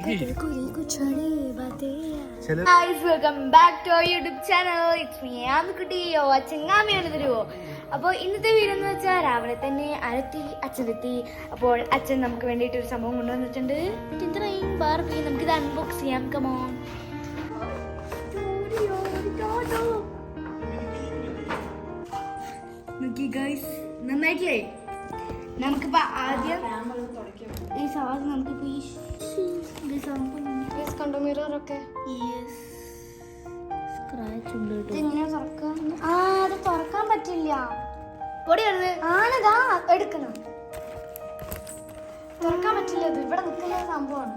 Welcome back to our YouTube channel. It's me ആമിക്കുട്ടിയോ ചെങ്ങാമിയാണ് തരുമോ. അപ്പോൾ ഇന്നത്തെ വീഡിയോ എന്ന് വെച്ചാൽ രാവിലെ തന്നെ അച്ഛനെത്തി. അപ്പോൾ അച്ഛൻ നമുക്ക് വേണ്ടിയിട്ട് ഒരു സംഭവം കൊണ്ടുവന്നിട്ടുണ്ട്. ബാർബി, നമുക്കിത് അൺബോക്സ് ചെയ്യാം. കമോൺ. നന്നായിട്ടില്ലേ? നമുക്കിപ്പോ ആദ്യം ഈ സാധനം നമുക്കിപ്പോ കണ്ടോ മിററൊക്കെ എങ്ങനെ തുറക്കാം? അത് തുറക്കാൻ പറ്റില്ല. പൊടിയാണ് ആണതാ എടുക്കണം. തുറക്കാൻ പറ്റില്ല. ഇത് ഇവിടെ നിൽക്കുന്ന സംഭവമാണ്.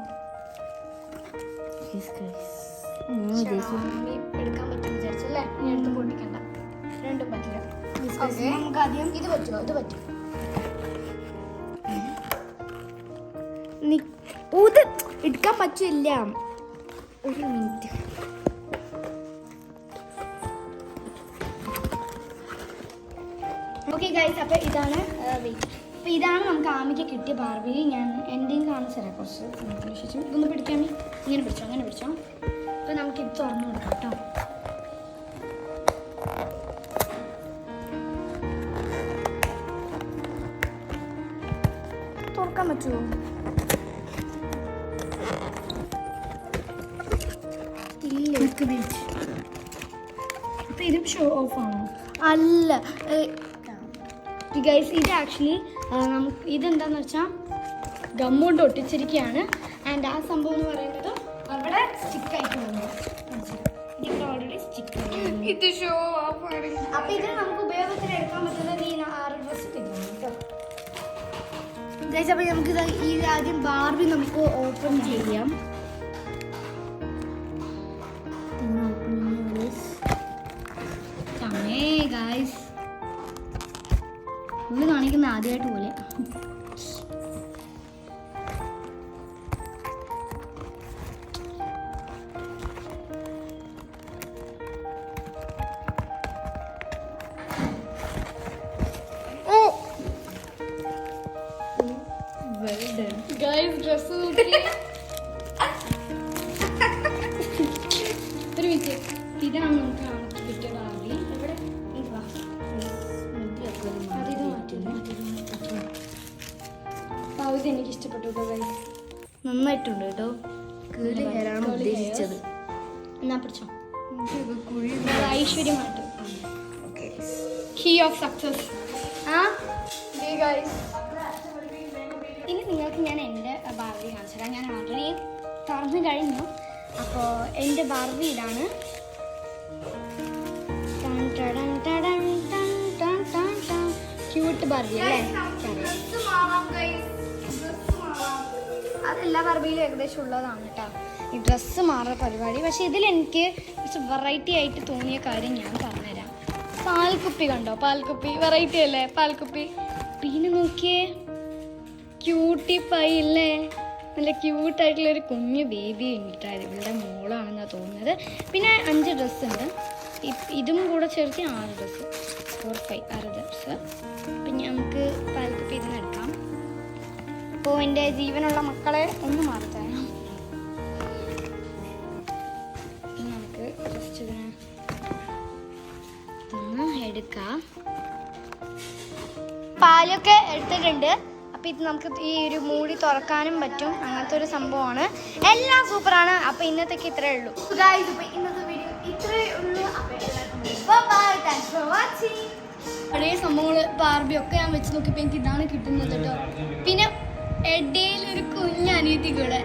എടുക്കാൻ പറ്റും വിചാരിച്ചല്ലേ? നീ എടുത്ത് പൊട്ടിക്കണ്ട. രണ്ടും പറ്റില്ല. നമുക്ക് ആദ്യം ഇത് പറ്റുമോ? ഇത് പറ്റും. ഇത് എടുക്കാൻ പറ്റില്ല. ഒരു മിനിറ്റ്. ഓക്കെ ഗൈസ്, അപ്പോൾ ഇതാണ് അപ്പോൾ ഇതാണ് നമുക്ക് ആമിക്ക് കിട്ടിയ ബാർബി. ഞാൻ എൻ്റെയും കാണിച്ചു തരാം കുറച്ച്. ശേഷം ഇതൊന്ന് പിടിക്കാമേ. ഇങ്ങനെ പിടിച്ചോ, അങ്ങനെ പിടിച്ചോ. അപ്പോൾ നമുക്കിത് തുറന്നു കൊടുക്കാം കേട്ടോ. തുറക്കാൻ പറ്റുമോ? ഇപ്പൊ ഇതും ഷോ ഓഫ് ആണോ? അല്ല ഗൈസ്, ഇത് ആക്ച്വലി നമുക്ക് ഇതെന്താന്ന് വെച്ചാൽ ഗമ്മോണ്ട് ഒട്ടിച്ചിരിക്കുകയാണ്. ആൻഡ് ആ സംഭവം എന്ന് പറയുന്നത് അവിടെ സ്റ്റിക്ക് ആയിട്ടുണ്ട്. ഇവിടെ ഓൾറെഡി സ്റ്റിക്ക് ഇത് ഷോ ഓഫ് ആണ്. അപ്പൊ ഇത് നമുക്ക് ഉപയോഗത്തിന് എടുക്കാൻ പറ്റുന്നത് ഈ 6 ഡ്രസ് കേട്ടോ ഗൈസ്. അപ്പൊ നമുക്ക് ഈ ആദ്യം ബാർബി നമുക്ക് ഓപ്പൺ ചെയ്യാം. ഗൈസ്, ഉള്ളു കാണിക്കുന്ന ആദ്യമായിട്ട് പോലെ. ഗൈസ്, ഡ്രസ് ഒരു മിനിറ്റ്. ഇതാണ് നമുക്ക് കിട്ടിയ ബാർബി. ഇവിടെ ഇത് എനിക്ക് ഇഷ്ടപ്പെട്ടു കേട്ടോ ഗൈസ്. നന്നായിട്ടുണ്ട് കേട്ടോ. കേറാണ് ഉദ്ദേശിച്ചത്. എന്നാ പിടിച്ചോ. ഐശ്വര്യമായിട്ട് കീ ഓഫ് സക്സസ്. ഇനി നിങ്ങൾക്ക് ഞാൻ എൻ്റെ ബാർബി കാണിച്ചു തരാം. ഞാൻ ഓൾറെഡി തുറന്നു കഴിഞ്ഞു. അപ്പോൾ എൻ്റെ ബാർബി ഇതാണ്. ക്യൂട്ട് ബാർബി അല്ലേ? അതെല്ലാ ബാർബിയിലും ഏകദേശം ഉള്ളതാണ് കേട്ടോ ഈ ഡ്രസ്സ് മാറുന്ന പരിപാടി. പക്ഷെ ഇതിലെനിക്ക് കുറച്ച് വെറൈറ്റി ആയിട്ട് തോന്നിയ കാര്യം ഞാൻ പറഞ്ഞുതരാം. പാൽക്കുപ്പി കണ്ടോ? പാൽക്കുപ്പി വെറൈറ്റി അല്ലേ? പാൽക്കുപ്പി. പിന്നെ നോക്കിയേ, ക്യൂട്ടി പൈ അല്ലേ? നല്ല ക്യൂട്ടായിട്ടുള്ളൊരു കുഞ്ഞു ബേബി ഉണ്ടായത്. ഇവളുടെ മോളാണെന്നാണ് തോന്നുന്നത്. പിന്നെ 5 ഡ്രസ്സ് ഉണ്ട്. ഇതും കൂടെ ചേർത്ത് 6 ഡ്രസ്സ്. 4, 5 6 ഡ്രസ്സ്. പിന്നെ നമുക്ക് പാൽക്കുപ്പി ഇതിന് എടുക്കാം. അപ്പോൾ എൻ്റെ ജീവനുള്ള മക്കളെ ഒന്ന് മാറിത്തരാം. നമുക്ക് ജസ്റ്റ് ഇതിന് ഒന്ന് എടുക്കാം. പാലൊക്കെ എടുത്തിട്ടുണ്ട്. അപ്പം ഇത് നമുക്ക് ഈ ഒരു മൂടി തുറക്കാനും പറ്റും. അങ്ങനത്തെ ഒരു സംഭവമാണ്. എല്ലാം സൂപ്പറാണ്. അപ്പം ഇന്നത്തേക്ക് ഇത്രയേ ഉള്ളൂ ഗൈസ്. ഇപ്പം ഇന്നത്തെ വീഡിയോ ഇത്രയേ ഉള്ളൂ. പഴയ സംഭവങ്ങൾ ബാർബിയൊക്കെ ഞാൻ വെച്ച് നോക്കിയപ്പോൾ എനിക്ക് ഇതാണ് കിട്ടുന്നത് കേട്ടോ. പിന്നെ ഇടയിൽ ഒരു കുഞ്ഞ് അനിയത്തി കൂടെ.